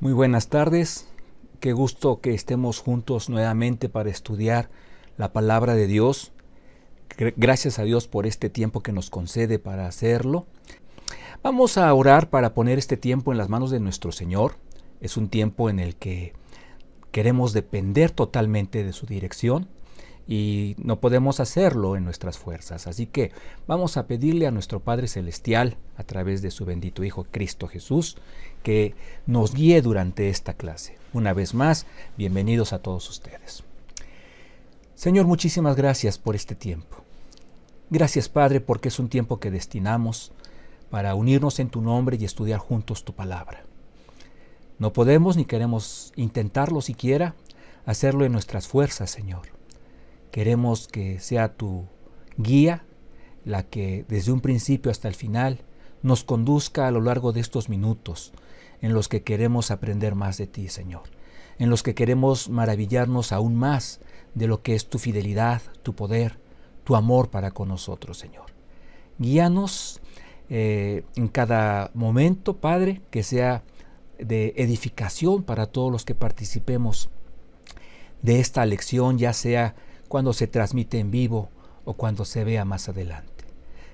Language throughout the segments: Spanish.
Muy buenas tardes, qué gusto que estemos juntos nuevamente para estudiar la palabra de Dios. Gracias a Dios por este tiempo que nos concede para hacerlo. Vamos a orar para poner este tiempo en las manos de nuestro Señor. Es un tiempo en el que queremos depender totalmente de su dirección y no podemos hacerlo en nuestras fuerzas. Así que vamos a pedirle a nuestro Padre Celestial, a través de su bendito Hijo Cristo Jesús, que nos guíe durante esta clase. Una vez más, bienvenidos a todos ustedes. Señor, muchísimas gracias por este tiempo. Gracias, Padre, porque es un tiempo que destinamos para unirnos en tu nombre y estudiar juntos tu palabra. No podemos ni queremos intentarlo siquiera, hacerlo en nuestras fuerzas, Señor. Queremos que sea tu guía la que desde un principio hasta el final nos conduzca a lo largo de estos minutos en los que queremos aprender más de ti, Señor, en los que queremos maravillarnos aún más de lo que es tu fidelidad, tu poder, tu amor para con nosotros, Señor. Guíanos en cada momento, Padre, que sea de edificación para todos los que participemos de esta lección, ya sea cuando se transmite en vivo o cuando se vea más adelante.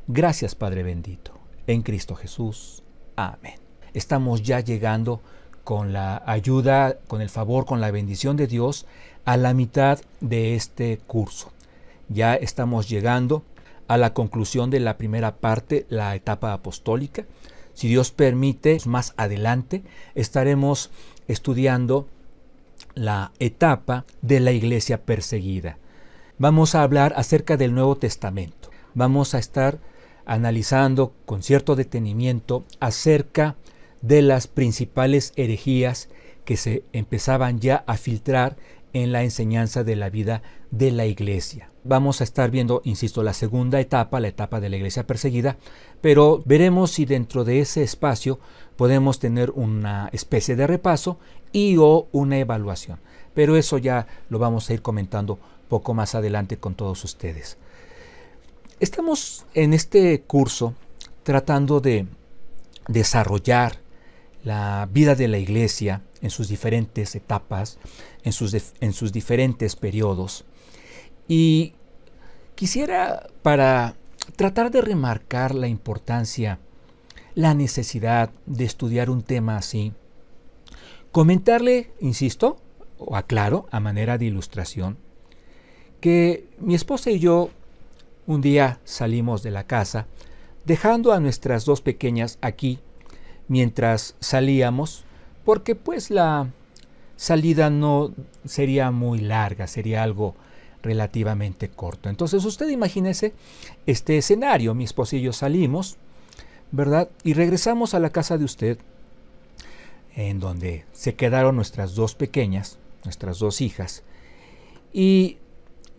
Gracias, Padre bendito, en Cristo Jesús. Amén. Estamos ya llegando con la ayuda, con el favor, con la bendición de Dios a la mitad de este curso. Ya estamos llegando a la conclusión de la primera parte, la etapa apostólica. Si Dios permite, más adelante estaremos estudiando la etapa de la iglesia perseguida. Vamos a hablar acerca del Nuevo Testamento. Vamos a estar analizando con cierto detenimiento acerca de las principales herejías que se empezaban ya a filtrar en la enseñanza de la vida de la iglesia. Vamos a estar viendo, insisto, la segunda etapa, la etapa de la iglesia perseguida, pero veremos si dentro de ese espacio podemos tener una especie de repaso y o una evaluación. Pero eso ya lo vamos a ir comentando poco más adelante con todos ustedes. Estamos en este curso tratando de desarrollar la vida de la iglesia en sus diferentes etapas, en sus diferentes periodos. Y quisiera, para tratar de remarcar la importancia, la necesidad de estudiar un tema así, comentarle, insisto, o aclaro, a manera de ilustración, que mi esposa y yo un día salimos de la casa, dejando a nuestras dos pequeñas aquí mientras salíamos, porque pues la salida no sería muy larga, sería algo relativamente corto. Entonces usted imagínese este escenario: mi esposa y yo salimos, ¿verdad? Y regresamos a la casa de usted, en donde se quedaron nuestras dos pequeñas, nuestras dos hijas, y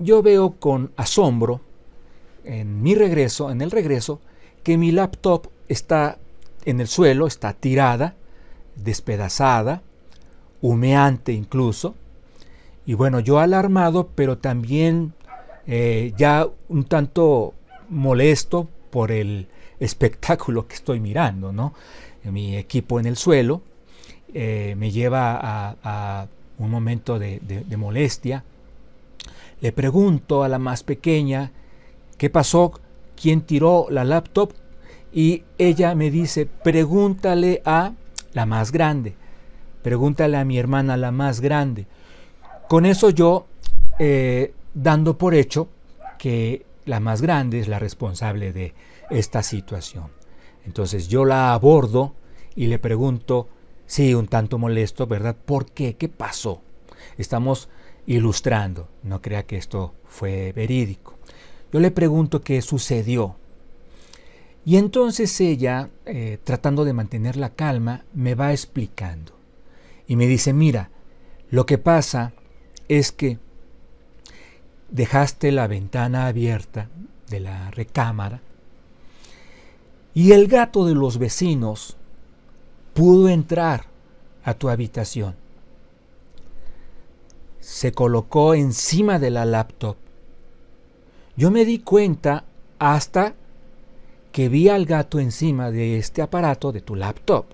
yo veo con asombro en el regreso, que mi laptop está en el suelo, está tirada, despedazada, humeante incluso. Y bueno, yo alarmado, pero también ya un tanto molesto por el espectáculo que estoy mirando, ¿no? Mi equipo en el suelo me lleva a un momento de molestia. Le pregunto a la más pequeña qué pasó, quién tiró la laptop, y ella me dice: pregúntale a la más grande, pregúntale a mi hermana, la más grande. Con eso yo dando por hecho que la más grande es la responsable de esta situación. Entonces yo la abordo y le pregunto, sí, un tanto molesto, ¿verdad? ¿Por qué? ¿Qué pasó? Estamos ilustrando, no crea que esto fue verídico. Yo le pregunto qué sucedió. Y entonces ella, tratando de mantener la calma, me va explicando. Y me dice: mira, lo que pasa es que dejaste la ventana abierta de la recámara y el gato de los vecinos pudo entrar a tu habitación. Se colocó encima de la laptop. Yo me di cuenta hasta que vi al gato encima de este aparato, de tu laptop,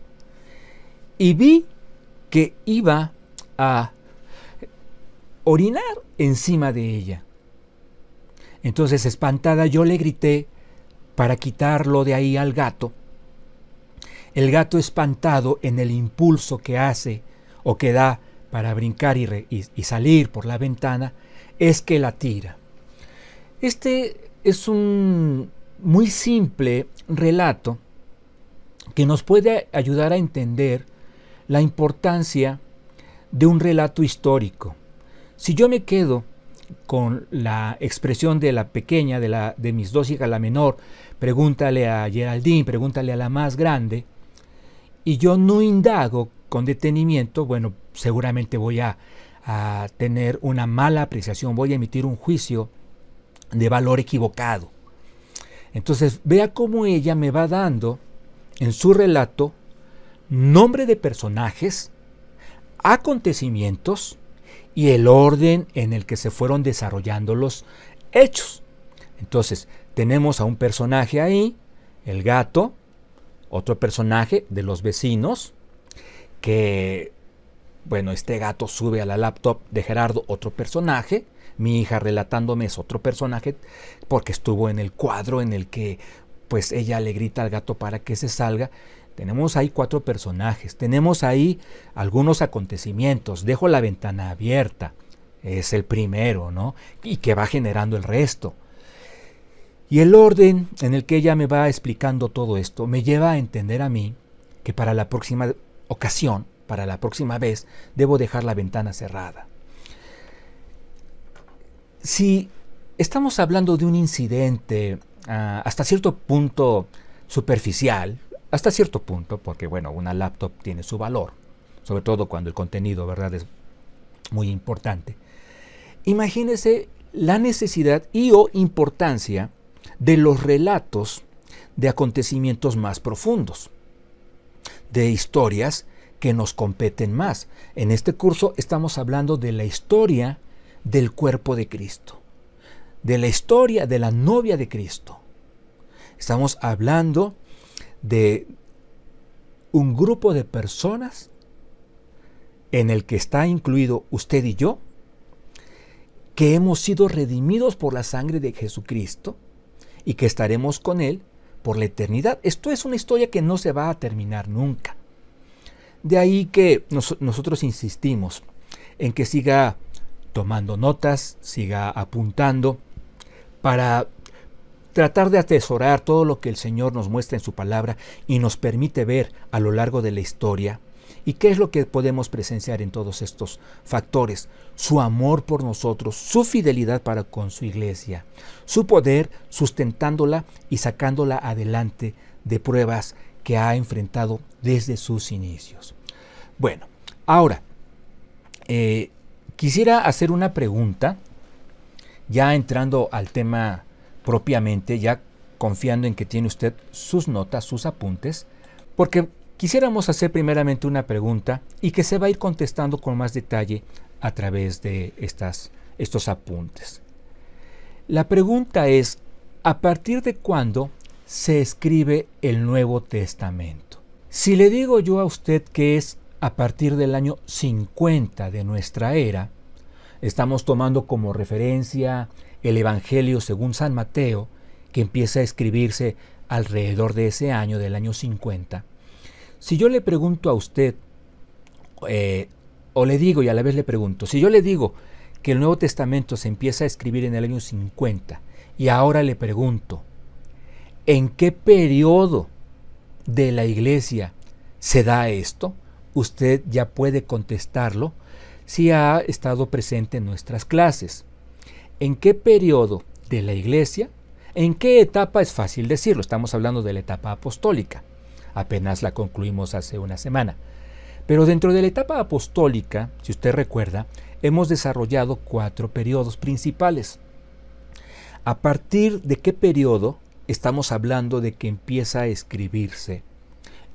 y vi que iba a orinar encima de ella. Entonces, espantada, yo le grité para quitarlo de ahí al gato. El gato, espantado en el impulso que hace o que da para brincar y salir por la ventana, es que la tira. Este es un muy simple relato que nos puede ayudar a entender la importancia de un relato histórico. Si yo me quedo con la expresión de la pequeña, de mis dos hijas, la menor, pregúntale a Geraldine, pregúntale a la más grande, y yo no indago con detenimiento, bueno, seguramente voy a tener una mala apreciación, voy a emitir un juicio de valor equivocado. Entonces, vea cómo ella me va dando en su relato nombre de personajes, acontecimientos y el orden en el que se fueron desarrollando los hechos. Entonces, tenemos a un personaje ahí, el gato, otro personaje de los vecinos, que, bueno, este gato sube a la laptop de Gerardo, otro personaje, mi hija relatándome es otro personaje, porque estuvo en el cuadro en el que pues ella le grita al gato para que se salga. Tenemos ahí 4 personajes, tenemos ahí algunos acontecimientos, dejo la ventana abierta, es el primero, ¿no? Y que va generando el resto. Y el orden en el que ella me va explicando todo esto me lleva a entender a mí que para la próxima ocasión, para la próxima vez, debo dejar la ventana cerrada. Si estamos hablando de un incidente hasta cierto punto superficial, hasta cierto punto, porque bueno, una laptop tiene su valor, sobre todo cuando el contenido, ¿verdad?, es muy importante. Imagínese la necesidad y o importancia de los relatos de acontecimientos más profundos, de historias que nos competen más. En este curso estamos hablando de la historia del cuerpo de Cristo, de la historia de la novia de Cristo. Estamos hablando de un grupo de personas en el que está incluido usted y yo, que hemos sido redimidos por la sangre de Jesucristo y que estaremos con Él por la eternidad. Esto es una historia que no se va a terminar nunca. De ahí que nosotros insistimos en que siga tomando notas, siga apuntando, para tratar de atesorar todo lo que el Señor nos muestra en su palabra y nos permite ver a lo largo de la historia. ¿Y qué es lo que podemos presenciar en todos estos factores? Su amor por nosotros, su fidelidad para con su iglesia, su poder sustentándola y sacándola adelante de pruebas que ha enfrentado desde sus inicios. Bueno, ahora, quisiera hacer una pregunta, ya entrando al tema propiamente, ya confiando en que tiene usted sus notas, sus apuntes, porque quisiéramos hacer primeramente una pregunta y que se va a ir contestando con más detalle a través de estos apuntes. La pregunta es, ¿a partir de cuándo se escribe el Nuevo Testamento? Si le digo yo a usted que es a partir del año 50 de nuestra era, estamos tomando como referencia el Evangelio según San Mateo, que empieza a escribirse alrededor de ese año, del año 50. Si yo le pregunto a usted, o le digo y a la vez le pregunto, si yo le digo que el Nuevo Testamento se empieza a escribir en el año 50 y ahora le pregunto, ¿en qué periodo de la iglesia se da esto? Usted ya puede contestarlo si ha estado presente en nuestras clases. ¿En qué periodo de la iglesia? ¿En qué etapa? Es fácil decirlo, estamos hablando de la etapa apostólica. Apenas la concluimos hace una semana. Pero dentro de la etapa apostólica, si usted recuerda, hemos desarrollado 4 periodos principales. ¿A partir de qué periodo estamos hablando de que empieza a escribirse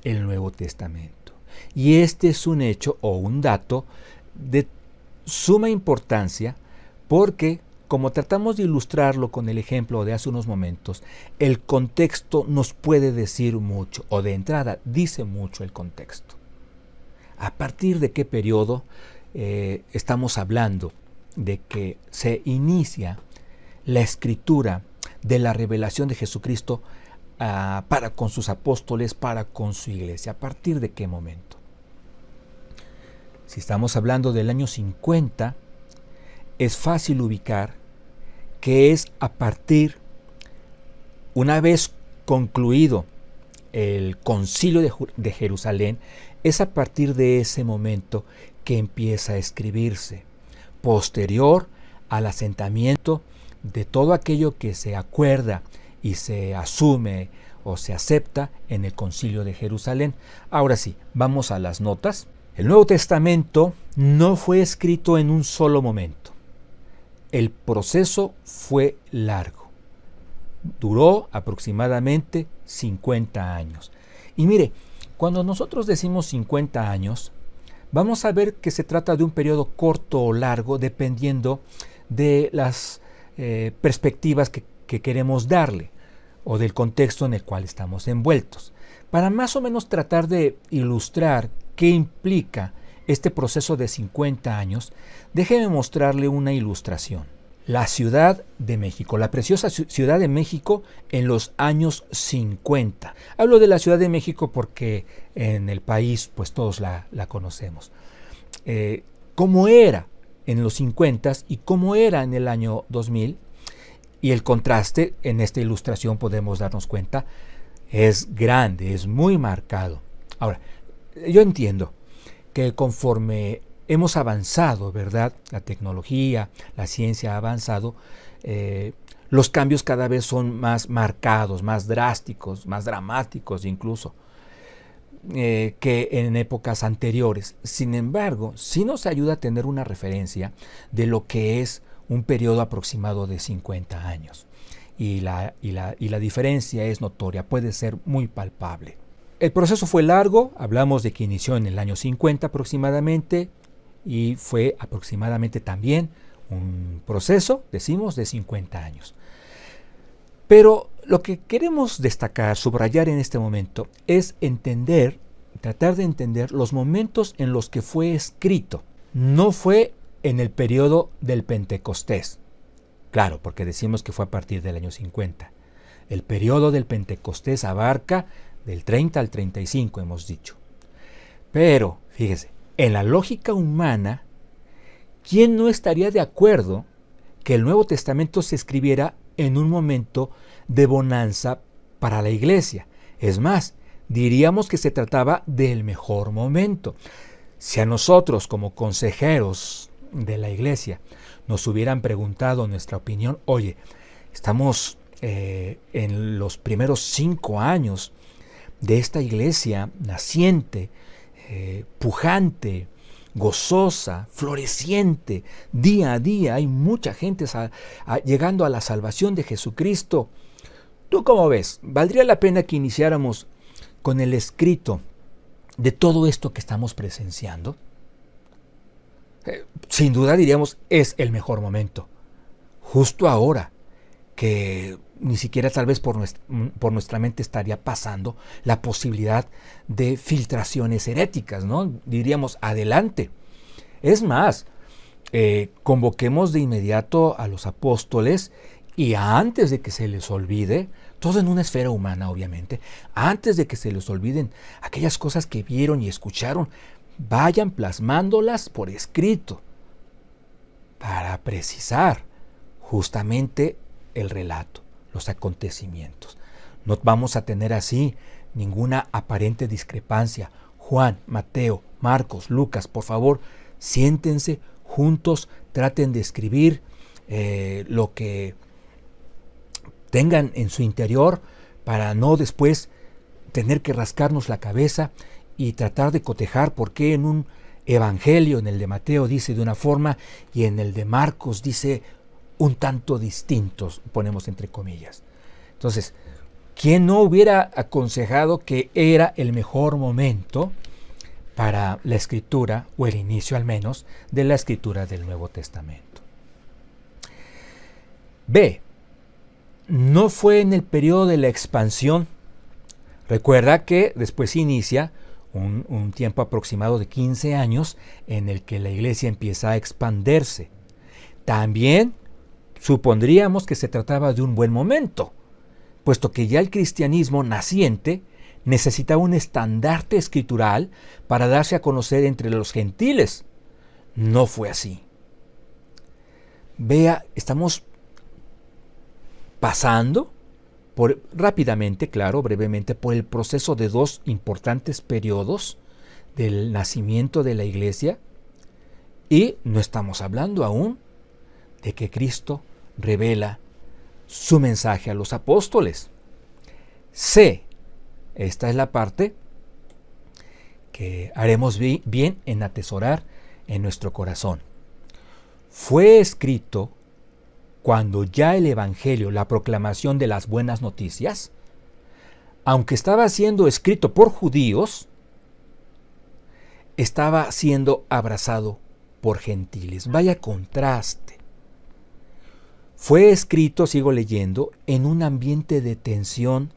el Nuevo Testamento? Y este es un hecho o un dato de suma importancia porque, como tratamos de ilustrarlo con el ejemplo de hace unos momentos, el contexto nos puede decir mucho, o de entrada dice mucho el contexto. ¿A partir de qué periodo estamos hablando de que se inicia la escritura de la revelación de Jesucristo para con sus apóstoles, para con su iglesia? ¿A partir de qué momento? Si estamos hablando del año 50, es fácil ubicar que es a partir, una vez concluido el concilio de Jerusalén, es a partir de ese momento que empieza a escribirse, posterior al asentamiento de todo aquello que se acuerda y se asume o se acepta en el concilio de Jerusalén. Ahora sí, vamos a las notas. El Nuevo Testamento no fue escrito en un solo momento. El proceso fue largo. Duró aproximadamente 50 años. Y mire, cuando nosotros decimos 50 años, vamos a ver que se trata de un periodo corto o largo dependiendo de las perspectivas que queremos darle o del contexto en el cual estamos envueltos. Para más o menos tratar de ilustrar qué implica este proceso de 50 años, déjeme mostrarle una ilustración. La Ciudad de México, la preciosa Ciudad de México en los años 50. Hablo de la Ciudad de México porque en el país pues todos la conocemos. ¿Cómo era en los 50 y cómo era en el año 2000? Y el contraste en esta ilustración podemos darnos cuenta es grande, es muy marcado. Ahora, yo entiendo que conforme hemos avanzado, ¿verdad? La tecnología, la ciencia ha avanzado, los cambios cada vez son más marcados, más drásticos, más dramáticos incluso, que en épocas anteriores. Sin embargo, sí nos ayuda a tener una referencia de lo que es un periodo aproximado de 50 años. Y la diferencia es notoria, puede ser muy palpable. El proceso fue largo, hablamos de que inició en el año 50 aproximadamente, y fue aproximadamente también un proceso, decimos, de 50 años. Pero lo que queremos destacar, subrayar en este momento, es tratar de entender los momentos en los que fue escrito. No fue en el periodo del Pentecostés. Claro, porque decimos que fue a partir del año 50. El periodo del Pentecostés abarca del 30 al 35, hemos dicho. Pero, fíjese, en la lógica humana, ¿quién no estaría de acuerdo que el Nuevo Testamento se escribiera en un momento de bonanza para la iglesia? Es más, diríamos que se trataba del mejor momento. Si a nosotros, como consejeros de la iglesia, nos hubieran preguntado nuestra opinión, oye, estamos en los primeros 5 años de esta iglesia naciente, pujante, gozosa, floreciente, día a día hay mucha gente llegando a la salvación de Jesucristo. ¿Tú cómo ves? ¿Valdría la pena que iniciáramos con el escrito de todo esto que estamos presenciando? Sin duda diríamos, es el mejor momento. Justo ahora, que ni siquiera tal vez por nuestra mente estaría pasando la posibilidad de filtraciones heréticas, ¿no? Diríamos, adelante. Es más, convoquemos de inmediato a los apóstoles y antes de que se les olvide, todo en una esfera humana obviamente, antes de que se les olviden aquellas cosas que vieron y escucharon, vayan plasmándolas por escrito para precisar justamente el relato, los acontecimientos. No vamos a tener así ninguna aparente discrepancia. Juan, Mateo, Marcos, Lucas, por favor, siéntense juntos, traten de escribir lo que tengan en su interior para no después tener que rascarnos la cabeza y tratar de cotejar por qué en un evangelio, en el de Mateo, dice de una forma y en el de Marcos dice un tanto distintos, ponemos entre comillas. Entonces, ¿quién no hubiera aconsejado que era el mejor momento para la escritura, o el inicio al menos, de la escritura del Nuevo Testamento? B. No fue en el periodo de la expansión. Recuerda que después inicia un tiempo aproximado de 15 años en el que la iglesia empieza a expandirse. También supondríamos que se trataba de un buen momento, puesto que ya el cristianismo naciente necesitaba un estandarte escritural para darse a conocer entre los gentiles. No fue así. Vea, estamos pasando rápidamente, claro, brevemente, por el proceso de dos importantes periodos del nacimiento de la iglesia, y no estamos hablando aún de que Cristo revela su mensaje a los apóstoles. Esta es la parte que haremos bien en atesorar en nuestro corazón. Fue escrito cuando ya el Evangelio, la proclamación de las buenas noticias, aunque estaba siendo escrito por judíos, estaba siendo abrazado por gentiles. Vaya contraste. Fue escrito, sigo leyendo, en un ambiente de tensión,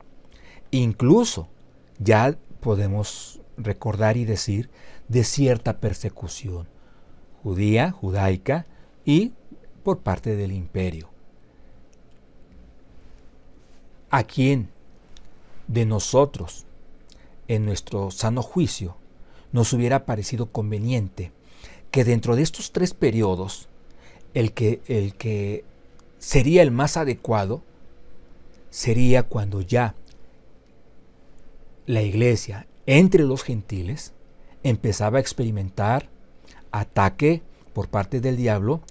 incluso ya podemos recordar y decir de cierta persecución judía, judaica y por parte del imperio. ¿A quién de nosotros, en nuestro sano juicio, nos hubiera parecido conveniente que dentro de estos tres periodos, el que sería el más adecuado sería cuando ya la iglesia entre los gentiles empezaba a experimentar ataque por parte del diablo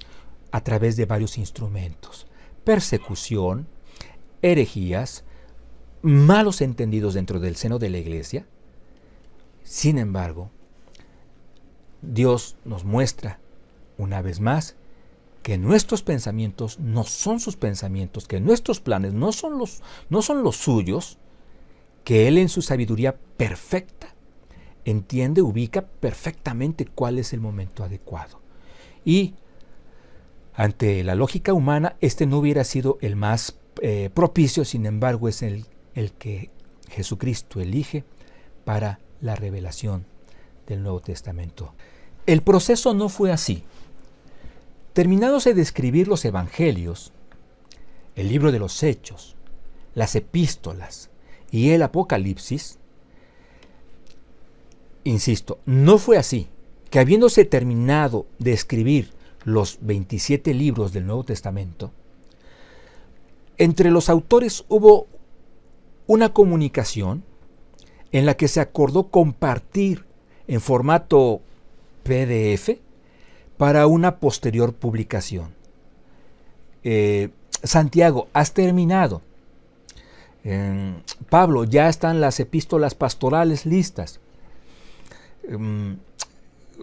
a través de varios instrumentos: persecución, herejías, malos entendidos dentro del seno de la iglesia? Sin embargo, Dios nos muestra una vez más que nuestros pensamientos no son sus pensamientos, que nuestros planes no son los suyos, que Él en su sabiduría perfecta entiende, ubica perfectamente cuál es el momento adecuado. Y ante la lógica humana, este no hubiera sido el más propicio, sin embargo es el que Jesucristo elige para la revelación del Nuevo Testamento. El proceso no fue así. Terminados de escribir los evangelios, el libro de los Hechos, las epístolas y el Apocalipsis, insisto, no fue así, que habiéndose terminado de escribir los 27 libros del Nuevo Testamento, entre los autores hubo una comunicación en la que se acordó compartir en formato PDF para una posterior publicación. Santiago, has terminado. Pablo, ya están las epístolas pastorales listas.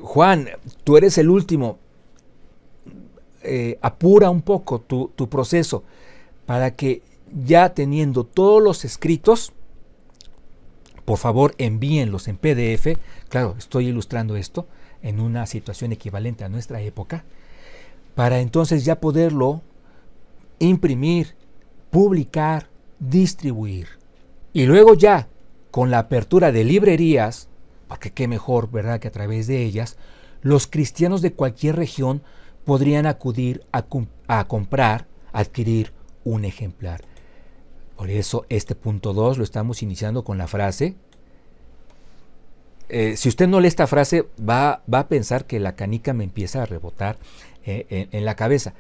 Juan, tú eres el último. Apura un poco tu proceso para que ya teniendo todos los escritos, por favor envíenlos en PDF. Claro, estoy ilustrando esto en una situación equivalente a nuestra época, para entonces ya poderlo imprimir, publicar, distribuir. Y luego ya, con la apertura de librerías, porque qué mejor, ¿verdad?, que a través de ellas, los cristianos de cualquier región podrían acudir a comprar, adquirir un ejemplar. Por eso este punto 2 lo estamos iniciando con la frase. Si usted no lee esta frase, va a pensar que la canica me empieza a rebotar en la cabeza.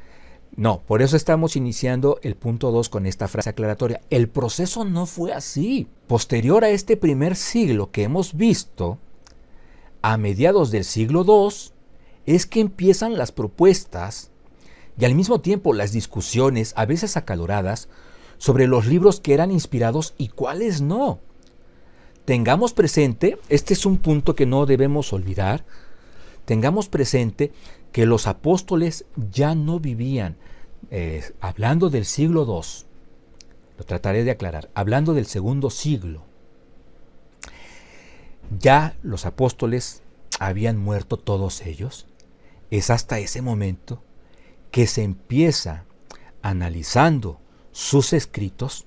No, por eso estamos iniciando el punto 2 con esta frase aclaratoria. El proceso no fue así. Posterior a este primer siglo que hemos visto, a mediados del siglo II, es que empiezan las propuestas y al mismo tiempo las discusiones, a veces acaloradas, sobre los libros que eran inspirados y cuáles no. Tengamos presente, este es un punto que no debemos olvidar, tengamos presente que los apóstoles ya no vivían, hablando del siglo II, lo trataré de aclarar, hablando del segundo siglo, ya los apóstoles habían muerto todos ellos. Es hasta ese momento que se empieza, analizando sus escritos,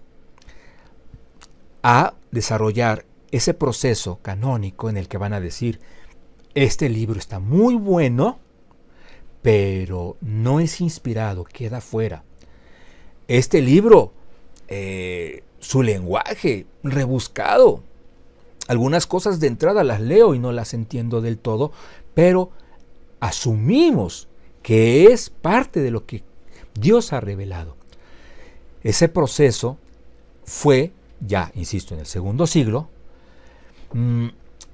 a desarrollar ese proceso canónico en el que van a decir, este libro está muy bueno, pero no es inspirado, queda fuera. Este libro, su lenguaje rebuscado, algunas cosas de entrada las leo y no las entiendo del todo, pero asumimos que es parte de lo que Dios ha revelado. Ese proceso fue, ya insisto, en el segundo siglo,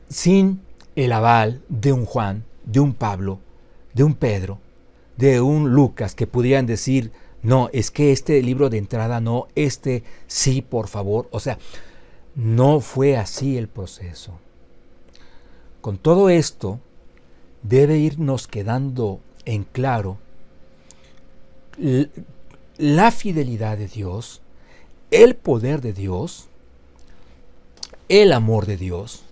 sin el aval de un Juan, de un Pablo, de un Pedro, de un Lucas, que pudieran decir, no, es que este libro de entrada no, este sí, por favor. O sea, no fue así el proceso. Con todo esto, debe irnos quedando en claro la fidelidad de Dios, el poder de Dios, el amor de Dios,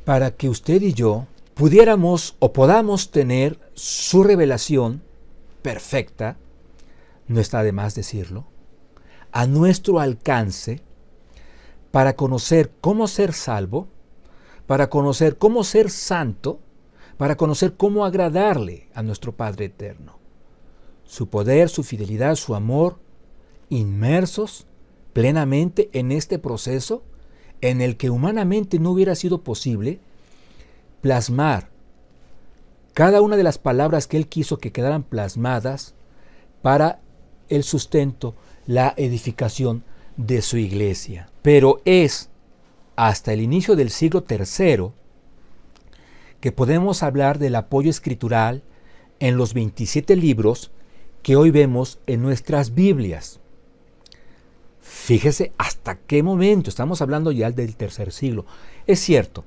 para que usted y yo pudiéramos o podamos tener su revelación perfecta, no está de más decirlo, a nuestro alcance, para conocer cómo ser salvo, para conocer cómo ser santo, para conocer cómo agradarle a nuestro Padre eterno. Su poder, su fidelidad, su amor, inmersos plenamente en este proceso en el que humanamente no hubiera sido posible plasmar cada una de las palabras que Él quiso que quedaran plasmadas para el sustento, la edificación de su iglesia. Pero es hasta el inicio del siglo III que podemos hablar del apoyo escritural en los 27 libros que hoy vemos en nuestras Biblias. Fíjese hasta qué momento, estamos hablando ya del tercer siglo. Es cierto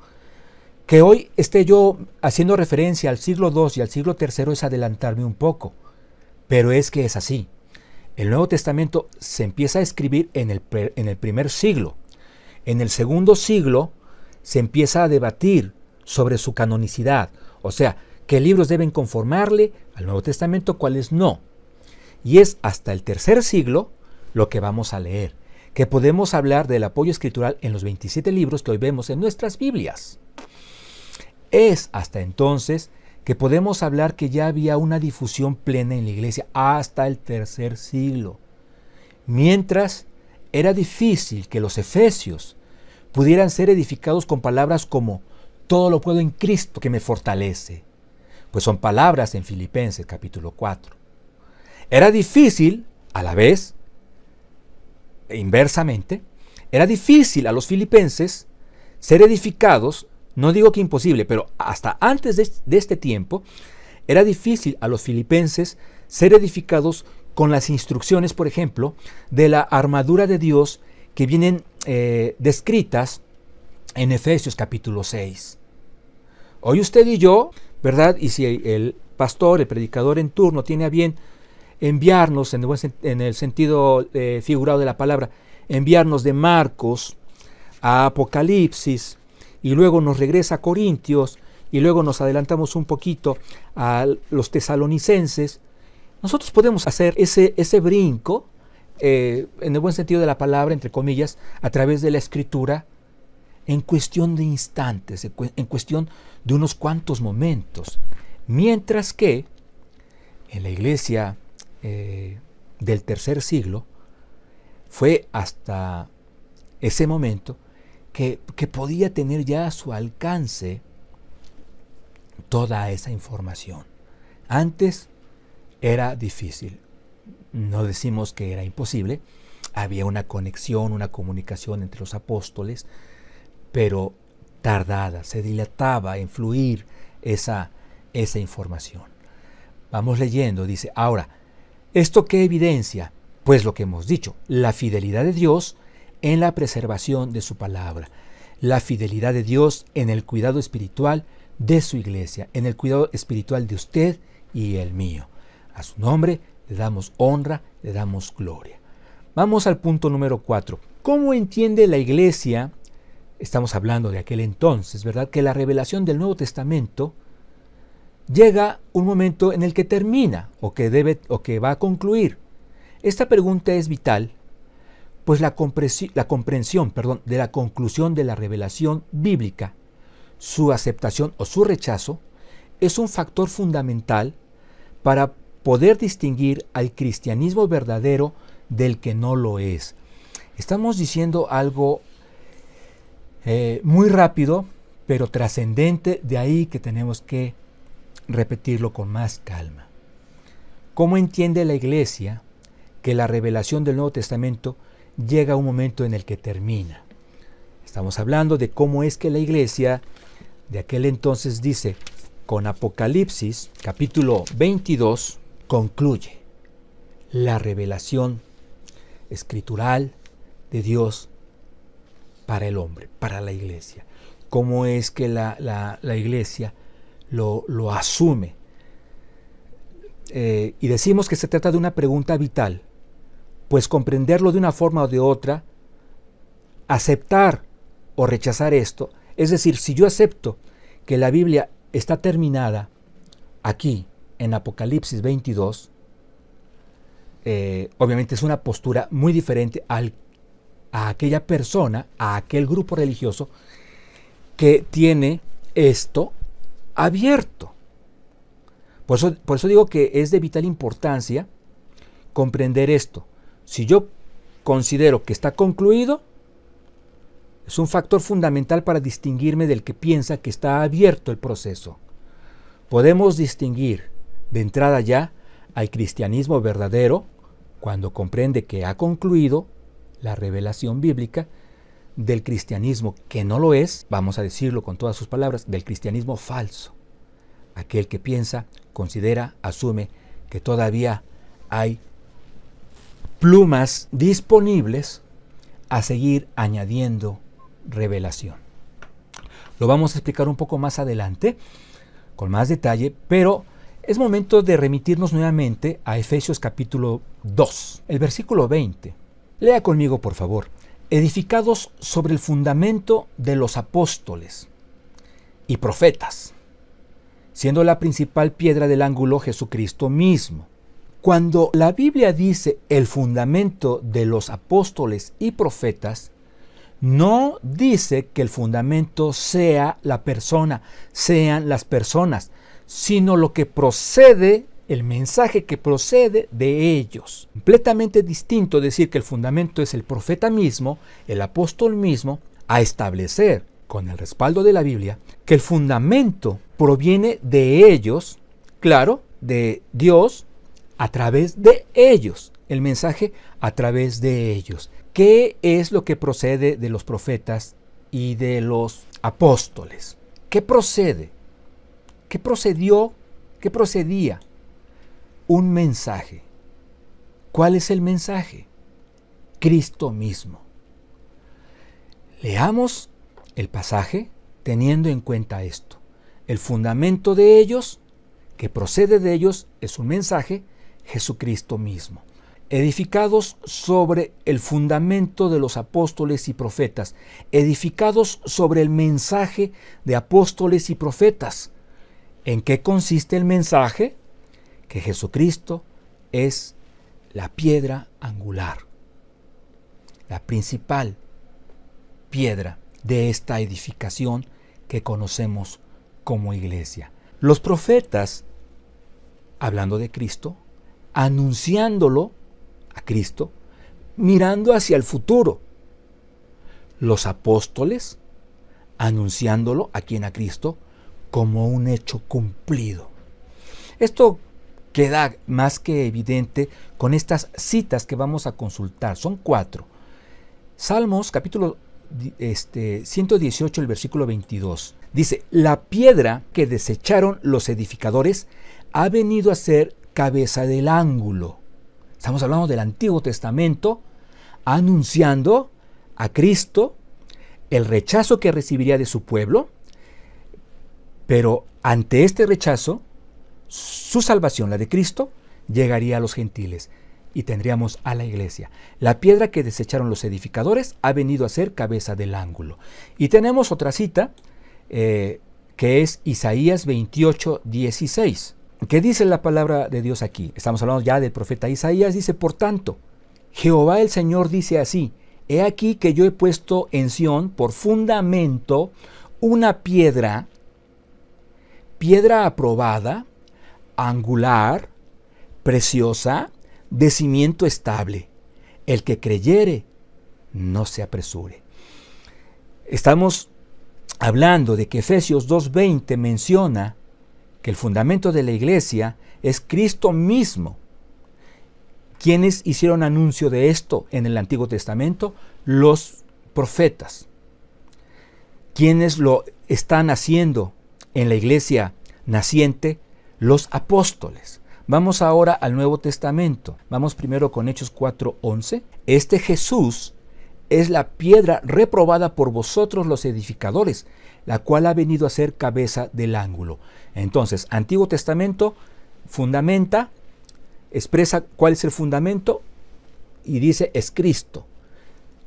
que hoy esté yo haciendo referencia al siglo II y al siglo III es adelantarme un poco, pero es que es así. El Nuevo Testamento se empieza a escribir en el primer siglo. En el segundo siglo se empieza a debatir sobre su canonicidad, o sea, qué libros deben conformarle al Nuevo Testamento, cuáles no. Y es hasta el tercer siglo lo que vamos a leer, que podemos hablar del apoyo escritural en los 27 libros que hoy vemos en nuestras Biblias. Es hasta entonces que podemos hablar que ya había una difusión plena en la iglesia hasta el tercer siglo. Mientras era difícil que los efesios pudieran ser edificados con palabras como todo lo puedo en Cristo que me fortalece, pues son palabras en Filipenses capítulo 4. Era difícil, a la vez, inversamente, era difícil a los filipenses ser edificados, no digo que imposible, pero hasta antes de este tiempo, era difícil a los filipenses ser edificados con las instrucciones, por ejemplo, de la armadura de Dios que vienen descritas en Efesios capítulo 6. Hoy usted y yo, ¿verdad? Y si el pastor, el predicador en turno tiene a bien enviarnos, en el sentido figurado de la palabra, enviarnos de Marcos a Apocalipsis, y luego nos regresa a Corintios, y luego nos adelantamos un poquito a los tesalonicenses, nosotros podemos hacer ese brinco, en el buen sentido de la palabra, entre comillas, a través de la Escritura, en cuestión de instantes, en cuestión de unos cuantos momentos. Mientras que en la iglesia del tercer siglo, fue hasta ese momento que podía tener ya a su alcance toda esa información. Antes era difícil, no decimos que era imposible, había una conexión, una comunicación entre los apóstoles, pero tardada, se dilataba en fluir esa información. Vamos leyendo, dice, ahora, ¿esto qué evidencia? Pues lo que hemos dicho, la fidelidad de Dios en la preservación de su palabra, la fidelidad de Dios en el cuidado espiritual de su iglesia, en el cuidado espiritual de usted y el mío. A su nombre le damos honra, le damos gloria. Vamos al punto número 4. ¿Cómo entiende la iglesia? Estamos hablando de aquel entonces, ¿verdad? Que la revelación del Nuevo Testamento llega un momento en el que termina o que va a concluir. Esta pregunta es vital Pues la comprensión de la conclusión de la revelación bíblica, su aceptación o su rechazo, es un factor fundamental para poder distinguir al cristianismo verdadero del que no lo es. Estamos diciendo algo muy rápido, pero trascendente, de ahí que tenemos que repetirlo con más calma. ¿Cómo entiende la Iglesia que la revelación del Nuevo Testamento llega a un momento en el que termina? Estamos hablando de cómo es que la Iglesia de aquel entonces dice, con Apocalipsis, capítulo 22, concluye la revelación escritural de Dios para el hombre, para la Iglesia. Cómo es que la Iglesia lo asume. Y decimos que se trata de una pregunta vital, pues comprenderlo de una forma o de otra, aceptar o rechazar esto, es decir, si yo acepto que la Biblia está terminada aquí en Apocalipsis 22, obviamente es una postura muy diferente a aquella persona, a aquel grupo religioso que tiene esto abierto. Por eso digo que es de vital importancia comprender esto. Si yo considero que está concluido, es un factor fundamental para distinguirme del que piensa que está abierto el proceso. Podemos distinguir de entrada ya al cristianismo verdadero cuando comprende que ha concluido la revelación bíblica, del cristianismo que no lo es, vamos a decirlo con todas sus palabras, del cristianismo falso. Aquel que piensa, considera, asume que todavía hay plumas disponibles a seguir añadiendo revelación. Lo vamos a explicar un poco más adelante, con más detalle, pero es momento de remitirnos nuevamente a Efesios capítulo 2, el versículo 20. Lea conmigo, por favor. Edificados sobre el fundamento de los apóstoles y profetas, siendo la principal piedra del ángulo Jesucristo mismo. Cuando la Biblia dice el fundamento de los apóstoles y profetas, no dice que el fundamento sea la persona, sean las personas, sino lo que procede, el mensaje que procede de ellos. Completamente distinto decir que el fundamento es el profeta mismo, el apóstol mismo, a establecer, con el respaldo de la Biblia, que el fundamento proviene de ellos, claro, de Dios, a través de ellos, el mensaje a través de ellos. ¿Qué es lo que procede de los profetas y de los apóstoles? ¿Qué procede? ¿Qué procedió? ¿Qué procedía? Un mensaje. ¿Cuál es el mensaje? Cristo mismo. Leamos el pasaje teniendo en cuenta esto. El fundamento de ellos, que procede de ellos, es un mensaje, Jesucristo mismo. Edificados sobre el fundamento de los apóstoles y profetas, edificados sobre el mensaje de apóstoles y profetas. ¿En qué consiste el mensaje? Que Jesucristo es la piedra angular, la principal piedra de esta edificación que conocemos como iglesia. Los profetas, hablando de Cristo, anunciándolo a Cristo, mirando hacia el futuro. Los apóstoles, anunciándolo a Cristo, como un hecho cumplido. Esto queda más que evidente con estas citas que vamos a consultar. Son 4. Salmos, capítulo 118, el versículo 22. Dice, la piedra que desecharon los edificadores ha venido a ser cabeza del ángulo. Estamos hablando del Antiguo Testamento, anunciando a Cristo el rechazo que recibiría de su pueblo, pero ante este rechazo, su salvación, la de Cristo, llegaría a los gentiles y tendríamos a la iglesia. La piedra que desecharon los edificadores ha venido a ser cabeza del ángulo. Y tenemos otra cita que es Isaías 28, 16. ¿Qué dice la palabra de Dios aquí? Estamos hablando ya del profeta Isaías. Dice, por tanto, Jehová el Señor dice así: he aquí que yo he puesto en Sión por fundamento una piedra aprobada, angular, preciosa, de cimiento estable. El que creyere, no se apresure. Estamos hablando de que Efesios 2:20 menciona que el fundamento de la iglesia es Cristo mismo. ¿Quiénes hicieron anuncio de esto en el Antiguo Testamento? Los profetas. ¿Quiénes lo están haciendo en la iglesia naciente? Los apóstoles. Vamos ahora al Nuevo Testamento. Vamos primero con Hechos 4:11. Este Jesús es la piedra reprobada por vosotros los edificadores, la cual ha venido a ser cabeza del ángulo. Entonces, Antiguo Testamento fundamenta, expresa cuál es el fundamento y dice es Cristo.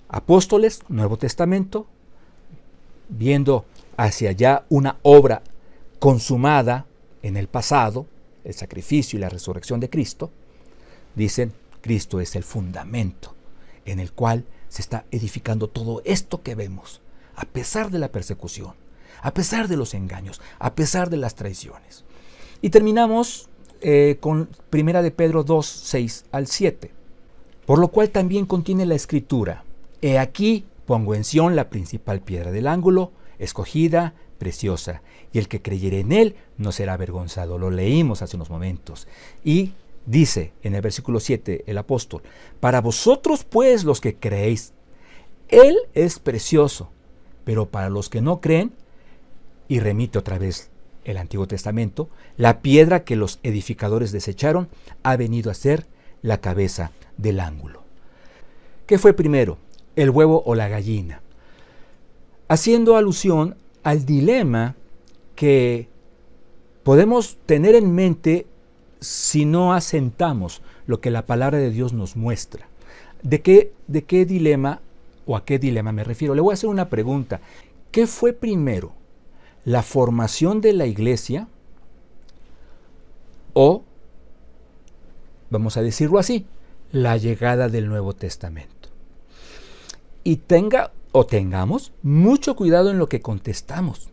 Apóstoles, Nuevo Testamento, viendo hacia allá una obra consumada en el pasado, el sacrificio y la resurrección de Cristo, dicen Cristo es el fundamento en el cual se está edificando todo esto que vemos, a pesar de la persecución, a pesar de los engaños, a pesar de las traiciones. Y terminamos con 1 de Pedro 2, 6 al 7. Por lo cual también contiene la escritura: he aquí pongo en Sión la principal piedra del ángulo, escogida, preciosa, y el que creyere en él no será avergonzado. Lo leímos hace unos momentos. Y dice en el versículo 7 el apóstol: para vosotros pues los que creéis, él es precioso, pero para los que no creen, y remite otra vez el Antiguo Testamento, la piedra que los edificadores desecharon ha venido a ser la cabeza del ángulo. ¿Qué fue primero, el huevo o la gallina? Haciendo alusión al dilema que podemos tener en mente si no asentamos lo que la palabra de Dios nos muestra. ¿De qué dilema o a qué dilema me refiero? Le voy a hacer una pregunta. ¿Qué fue primero, la formación de la iglesia o, vamos a decirlo así, la llegada del Nuevo Testamento? Y tengamos mucho cuidado en lo que contestamos,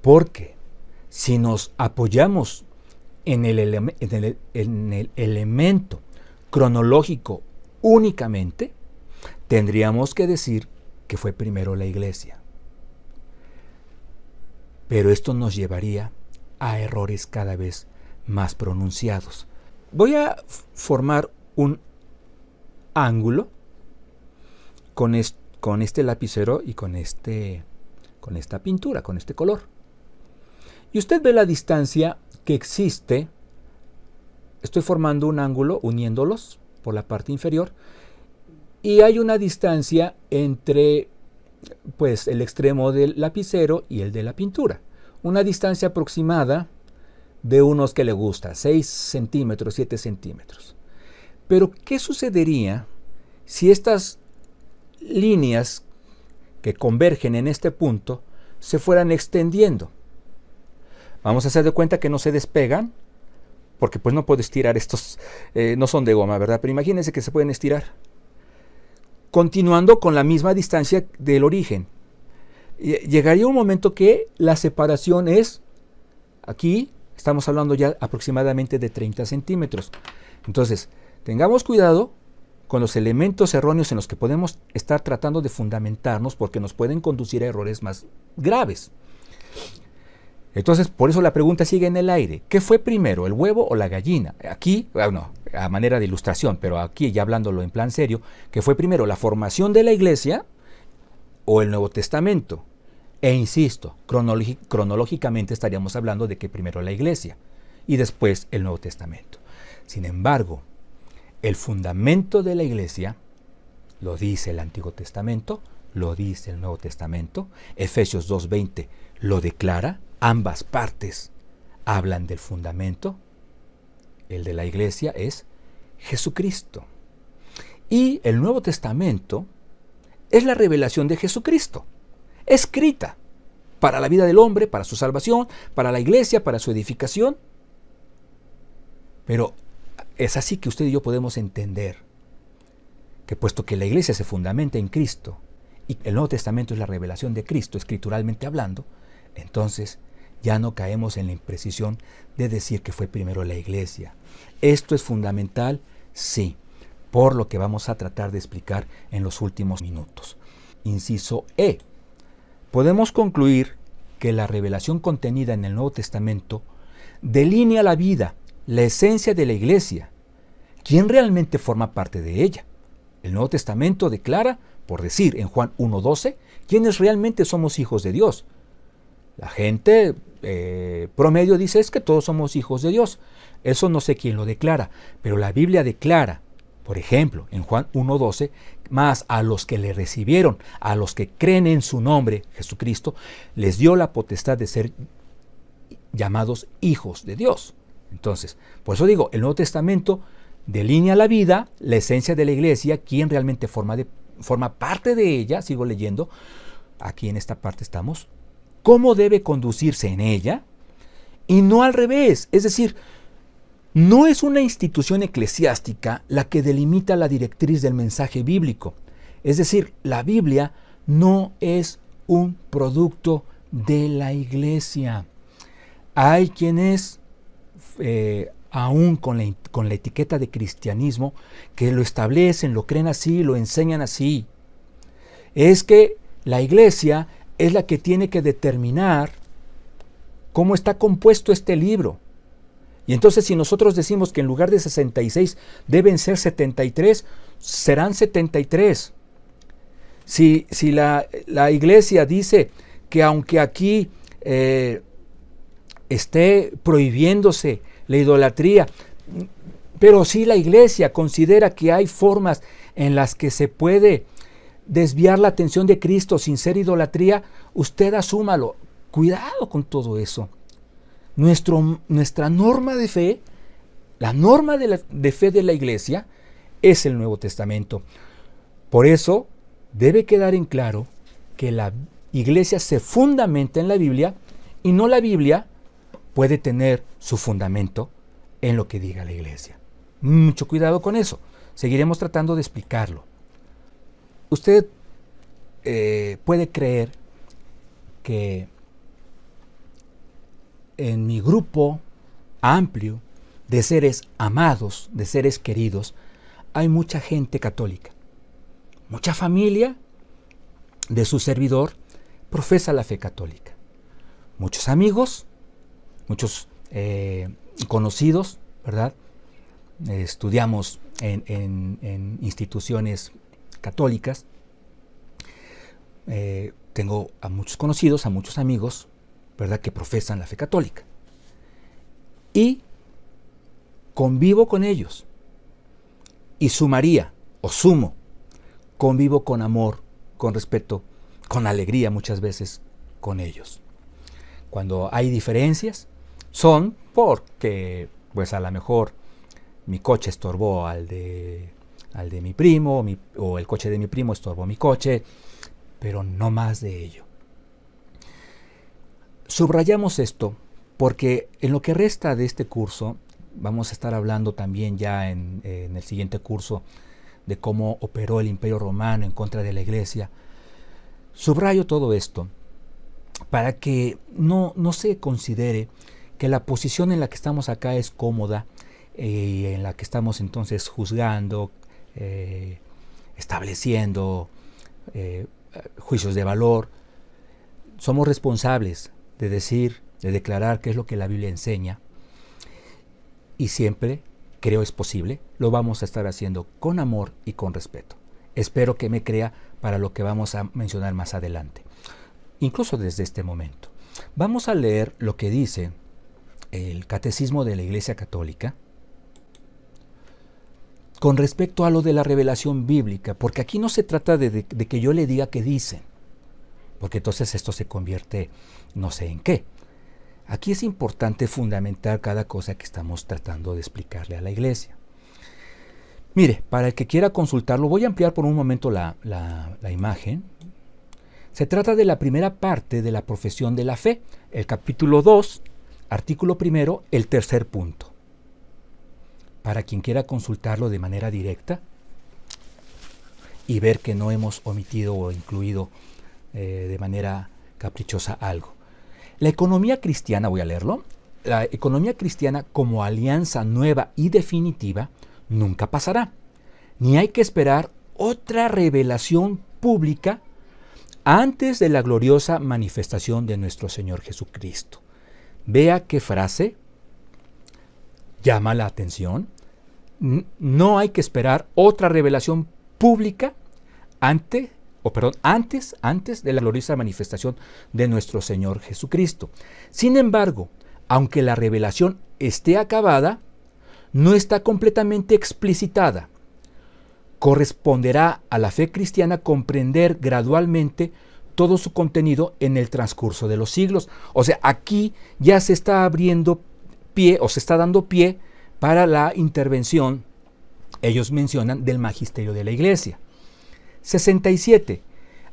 porque si nos apoyamos en el elemento cronológico únicamente, tendríamos que decir que fue primero la iglesia. Pero esto nos llevaría a errores cada vez más pronunciados. Voy a formar un ángulo con este lapicero y con esta pintura, con este color. Y usted ve la distancia que existe. Estoy formando un ángulo uniéndolos por la parte inferior y hay una distancia entre el extremo del lapicero y el de la pintura. Una distancia aproximada de unos que le gusta, 6 centímetros, 7 centímetros. Pero, ¿qué sucedería si estas líneas que convergen en este punto se fueran extendiendo? Vamos a hacer de cuenta que no se despegan, porque pues no puedo estirar estos, no son de goma, ¿verdad? Pero imagínense que se pueden estirar, continuando con la misma distancia del origen. Llegaría un momento que la separación es, aquí estamos hablando ya aproximadamente de 30 centímetros. Entonces, tengamos cuidado con los elementos erróneos en los que podemos estar tratando de fundamentarnos, porque nos pueden conducir a errores más graves. Entonces, por eso la pregunta sigue en el aire. ¿Qué fue primero, el huevo o la gallina? Aquí, bueno, a manera de ilustración, pero aquí ya hablándolo en plan serio, ¿qué fue primero, la formación de la iglesia o el Nuevo Testamento? E insisto, cronológicamente estaríamos hablando de que primero la iglesia y después el Nuevo Testamento. Sin embargo, el fundamento de la iglesia lo dice el Antiguo Testamento, lo dice el Nuevo Testamento. Efesios 2:20 lo declara. Ambas partes hablan del fundamento. El de la iglesia es Jesucristo. Y el Nuevo Testamento es la revelación de Jesucristo, escrita para la vida del hombre, para su salvación, para la iglesia, para su edificación. Pero es así que usted y yo podemos entender que puesto que la iglesia se fundamenta en Cristo y el Nuevo Testamento es la revelación de Cristo, escrituralmente hablando, entonces ya no caemos en la imprecisión de decir que fue primero la iglesia. ¿Esto es fundamental? Sí, por lo que vamos a tratar de explicar en los últimos minutos. Inciso E. Podemos concluir que la revelación contenida en el Nuevo Testamento delinea la vida, la esencia de la iglesia. ¿Quién realmente forma parte de ella? El Nuevo Testamento declara, por decir en Juan 1:12, quiénes realmente somos hijos de Dios. La gente promedio dice es que todos somos hijos de Dios. Eso no sé quién lo declara, pero la Biblia declara, por ejemplo, en Juan 1:12, más a los que le recibieron, a los que creen en su nombre, Jesucristo, les dio la potestad de ser llamados hijos de Dios. Entonces, por eso digo, el Nuevo Testamento delinea la vida, la esencia de la iglesia, quién realmente forma parte de ella, sigo leyendo, aquí en esta parte estamos, cómo debe conducirse en ella, y no al revés, es decir, no es una institución eclesiástica la que delimita la directriz del mensaje bíblico. Es decir, la Biblia no es un producto de la iglesia. Hay quienes, aún con la etiqueta de cristianismo, que lo establecen, lo creen así, lo enseñan así. Es que la iglesia es la que tiene que determinar cómo está compuesto este libro. Y entonces si nosotros decimos que en lugar de 66 deben ser 73, serán 73. Si la iglesia dice que aunque aquí esté prohibiéndose la idolatría, pero si la iglesia considera que hay formas en las que se puede desviar la atención de Cristo sin ser idolatría, usted asúmalo. Cuidado con todo eso. Nuestra norma de fe, la norma de fe de la iglesia, es el Nuevo Testamento. Por eso debe quedar en claro que la iglesia se fundamenta en la Biblia y no la Biblia puede tener su fundamento en lo que diga la iglesia. Mucho cuidado con eso. Seguiremos tratando de explicarlo. Usted puede creer que en mi grupo amplio de seres amados, de seres queridos, hay mucha gente católica. Mucha familia de su servidor profesa la fe católica. Muchos amigos, muchos conocidos, ¿verdad? Estudiamos en instituciones católicas. Tengo a muchos conocidos, a muchos amigos, ¿verdad?, que profesan la fe católica. Y convivo con ellos. Y sumaría, o sumo, convivo con amor, con respeto, con alegría muchas veces con ellos. Cuando hay diferencias, son porque, pues a lo mejor, mi coche estorbó al de mi primo, o el coche de mi primo estorbó mi coche, pero no más de ello. Subrayamos esto porque en lo que resta de este curso vamos a estar hablando también ya en el siguiente curso de cómo operó el Imperio Romano en contra de la Iglesia. Subrayo todo esto para que no se considere que la posición en la que estamos acá es cómoda y en la que estamos entonces juzgando, estableciendo juicios de valor. Somos responsables de decir, de declarar qué es lo que la Biblia enseña, y siempre, creo es posible, lo vamos a estar haciendo con amor y con respeto. Espero que me crea para lo que vamos a mencionar más adelante, incluso desde este momento. Vamos a leer lo que dice el Catecismo de la Iglesia Católica con respecto a lo de la revelación bíblica, porque aquí no se trata de que yo le diga qué dicen, porque entonces esto se convierte no sé en qué. Aquí es importante fundamentar cada cosa que estamos tratando de explicarle a la iglesia. Mire, para el que quiera consultarlo, voy a ampliar por un momento la imagen. Se trata de la primera parte de la profesión de la fe, el capítulo 2, artículo 1, el tercer punto. Para quien quiera consultarlo de manera directa, y ver que no hemos omitido o incluido de manera caprichosa algo. La economía cristiana, voy a leerlo, la economía cristiana como alianza nueva y definitiva nunca pasará, ni hay que esperar otra revelación pública antes de la gloriosa manifestación de nuestro Señor Jesucristo. Vea qué frase llama la atención. No hay que esperar otra revelación pública antes de la gloriosa manifestación de nuestro Señor Jesucristo. Sin embargo, aunque la revelación esté acabada, no está completamente explicitada. Corresponderá a la fe cristiana comprender gradualmente todo su contenido en el transcurso de los siglos. O sea, aquí ya se está abriendo pie o se está dando pie para la intervención, ellos mencionan, del magisterio de la Iglesia. 67.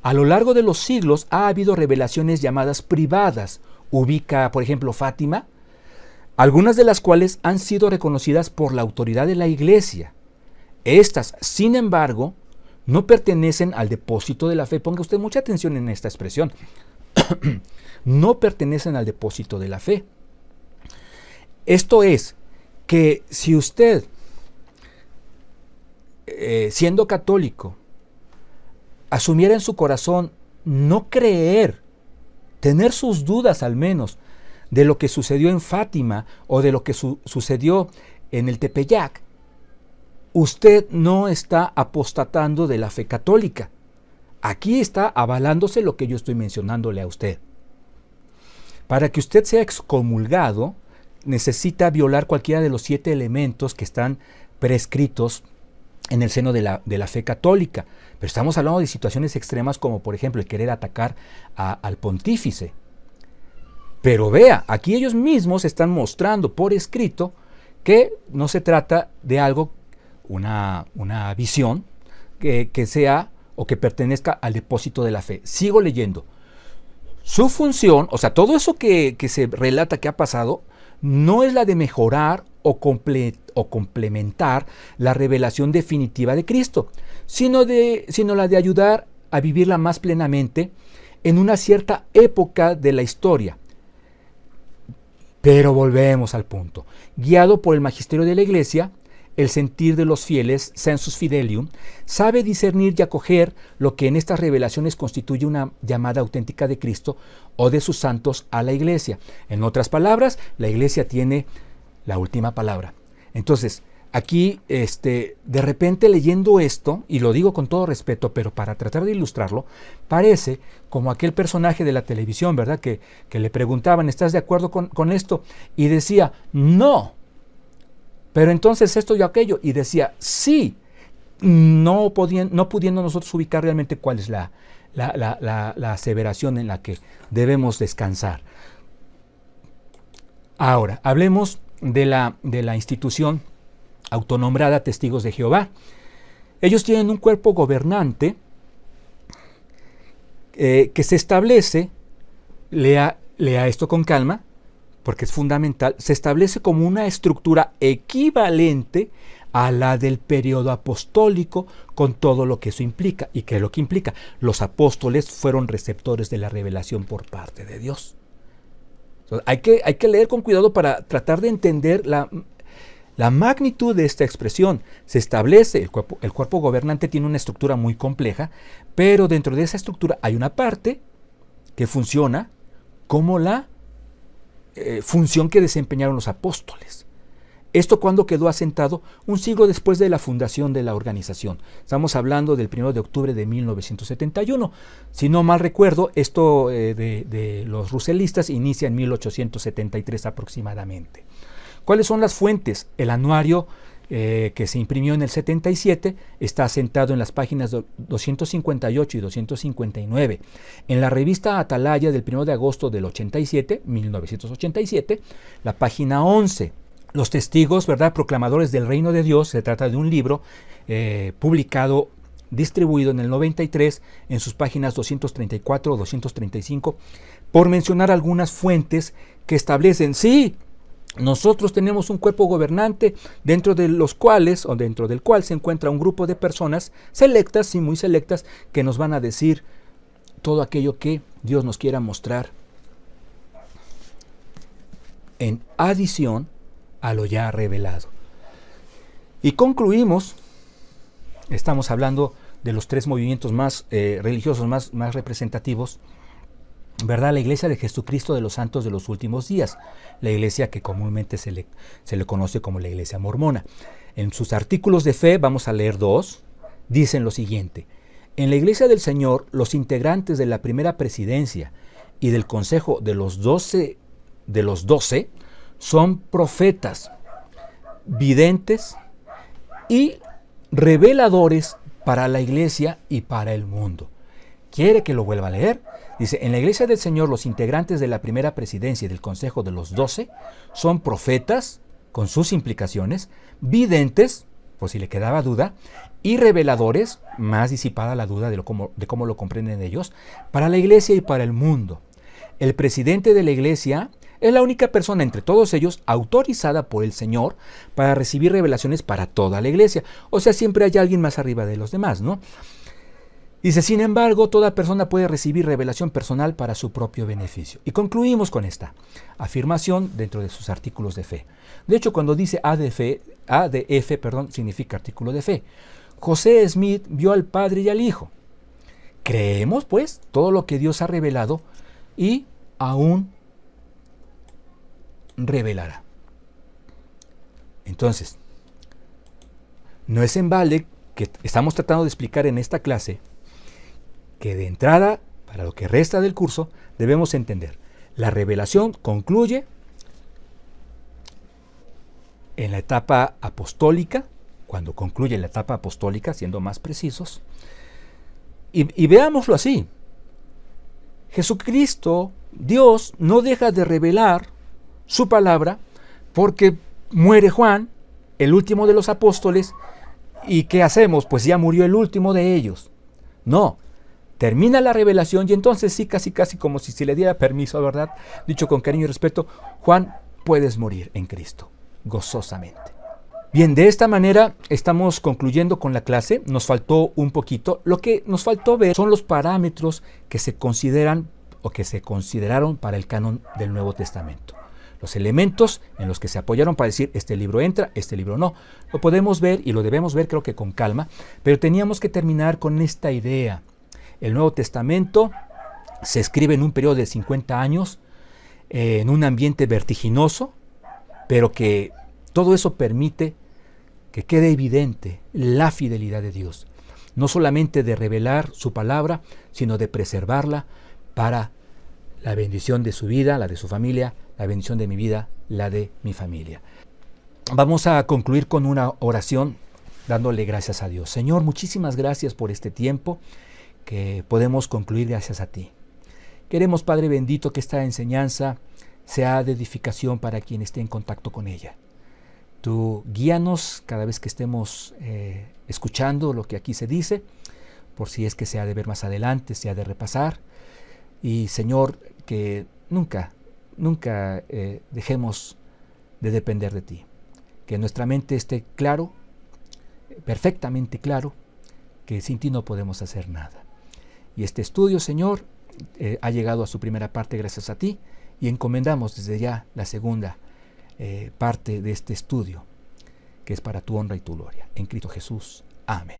A lo largo de los siglos ha habido revelaciones llamadas privadas. Ubica, por ejemplo, Fátima, algunas de las cuales han sido reconocidas por la autoridad de la Iglesia. Estas, sin embargo, no pertenecen al depósito de la fe. Ponga usted mucha atención en esta expresión. No pertenecen al depósito de la fe. Esto es, que si usted, siendo católico, asumiera en su corazón no creer, tener sus dudas al menos, de lo que sucedió en Fátima o de lo que sucedió en el Tepeyac, usted no está apostatando de la fe católica. Aquí está avalándose lo que yo estoy mencionándole a usted. Para que usted sea excomulgado, necesita violar cualquiera de los 7 elementos que están prescritos en el seno de la fe católica. Pero estamos hablando de situaciones extremas como, por ejemplo, el querer atacar al pontífice. Pero vea, aquí ellos mismos están mostrando por escrito que no se trata de algo, una visión que sea o que pertenezca al depósito de la fe. Sigo leyendo. Su función, o sea, todo eso que se relata que ha pasado, no es la de mejorar o complementar la revelación definitiva de Cristo, sino la de ayudar a vivirla más plenamente en una cierta época de la historia. Pero volvemos al punto. Guiado por el magisterio de la Iglesia, el sentir de los fieles, sensus fidelium, sabe discernir y acoger lo que en estas revelaciones constituye una llamada auténtica de Cristo o de sus santos a la Iglesia. En otras palabras, la Iglesia tiene la última palabra. Entonces, aquí, de repente leyendo esto, y lo digo con todo respeto, pero para tratar de ilustrarlo, parece como aquel personaje de la televisión, ¿verdad? Que le preguntaban, ¿estás de acuerdo con esto? Y decía, no. Pero entonces esto y aquello, y decía, sí, no pudiendo nosotros ubicar realmente cuál es la aseveración en la que debemos descansar. Ahora, hablemos de la institución autonombrada Testigos de Jehová. Ellos tienen un cuerpo gobernante que se establece, lea esto con calma, porque es fundamental, se establece como una estructura equivalente a la del periodo apostólico, con todo lo que eso implica. ¿Y qué es lo que implica? Los apóstoles fueron receptores de la revelación por parte de Dios. Entonces, hay que leer con cuidado para tratar de entender la magnitud de esta expresión. Se establece, el cuerpo gobernante tiene una estructura muy compleja, pero dentro de esa estructura hay una parte que funciona como la función que desempeñaron los apóstoles. Esto cuando quedó asentado un siglo después de la fundación de la organización. Estamos hablando del 1 de octubre de 1971. Si no mal recuerdo, esto de los ruselistas inicia en 1873 aproximadamente. ¿Cuáles son las fuentes? El anuario que se imprimió en el 77 está asentado en las páginas 258 y 259. En la revista Atalaya del 1 de agosto del 1987, la página 11. Los testigos, ¿verdad?, proclamadores del reino de Dios, se trata de un libro publicado, distribuido en el 93, en sus páginas 234 o 235, por mencionar algunas fuentes que establecen, sí, Nosotros tenemos un cuerpo gobernante dentro de los cuales o dentro del cual se encuentra un grupo de personas selectas y muy selectas que nos van a decir todo aquello que Dios nos quiera mostrar en adición a lo ya revelado. Y concluimos, estamos hablando de los tres movimientos más religiosos más representativos, ¿verdad? La Iglesia de Jesucristo de los Santos de los Últimos Días, la iglesia que comúnmente se le conoce como la Iglesia Mormona. En sus artículos de fe, vamos a leer 2, dicen lo siguiente: en la Iglesia del Señor, los integrantes de la primera presidencia y del consejo de los 12 son profetas, videntes y reveladores para la iglesia y para el mundo. ¿Quiere que lo vuelva a leer? Dice, en la Iglesia del Señor, los integrantes de la primera presidencia y del consejo de los 12 son profetas, con sus implicaciones, videntes, por si le quedaba duda, y reveladores, más disipada la duda de cómo lo comprenden ellos, para la iglesia y para el mundo. El presidente de la iglesia es la única persona entre todos ellos autorizada por el Señor para recibir revelaciones para toda la iglesia. O sea, siempre hay alguien más arriba de los demás, ¿no? Dice, sin embargo, toda persona puede recibir revelación personal para su propio beneficio. Y concluimos con esta afirmación dentro de sus artículos de fe. De hecho, cuando dice ADF, significa artículo de fe. José Smith vio al Padre y al Hijo. Creemos, pues, todo lo que Dios ha revelado y aún revelará. Entonces, no es en balde que estamos tratando de explicar en esta clase que de entrada, para lo que resta del curso, debemos entender. La revelación concluye en la etapa apostólica, cuando concluye la etapa apostólica, siendo más precisos, y veámoslo así. Jesucristo, Dios, no deja de revelar su palabra porque muere Juan, el último de los apóstoles, ¿y qué hacemos? Pues ya murió el último de ellos. No, termina la revelación y entonces sí, casi como si se le diera permiso, ¿verdad? Dicho con cariño y respeto, Juan, puedes morir en Cristo, gozosamente. Bien, de esta manera estamos concluyendo con la clase. Nos faltó un poquito. Lo que nos faltó ver son los parámetros que se consideran o que se consideraron para el canon del Nuevo Testamento. Los elementos en los que se apoyaron para decir este libro entra, este libro no. Lo podemos ver y lo debemos ver, creo que con calma, pero teníamos que terminar con esta idea. El Nuevo Testamento se escribe en un periodo de 50 años, en un ambiente vertiginoso, pero que todo eso permite que quede evidente la fidelidad de Dios. No solamente de revelar su palabra, sino de preservarla para la bendición de su vida, la de su familia, la bendición de mi vida, la de mi familia. Vamos a concluir con una oración dándole gracias a Dios. Señor, muchísimas gracias por este tiempo que podemos concluir gracias a ti. Queremos, Padre bendito, que esta enseñanza sea de edificación para quien esté en contacto con ella. Tú guíanos cada vez que estemos escuchando lo que aquí se dice, por si es que se ha de ver más adelante, se ha de repasar. Y Señor, que nunca dejemos de depender de ti. Que nuestra mente esté claro, perfectamente claro, que sin ti no podemos hacer nada. Y este estudio, Señor, ha llegado a su primera parte gracias a ti y encomendamos desde ya la segunda parte de este estudio, que es para tu honra y tu gloria. En Cristo Jesús. Amén.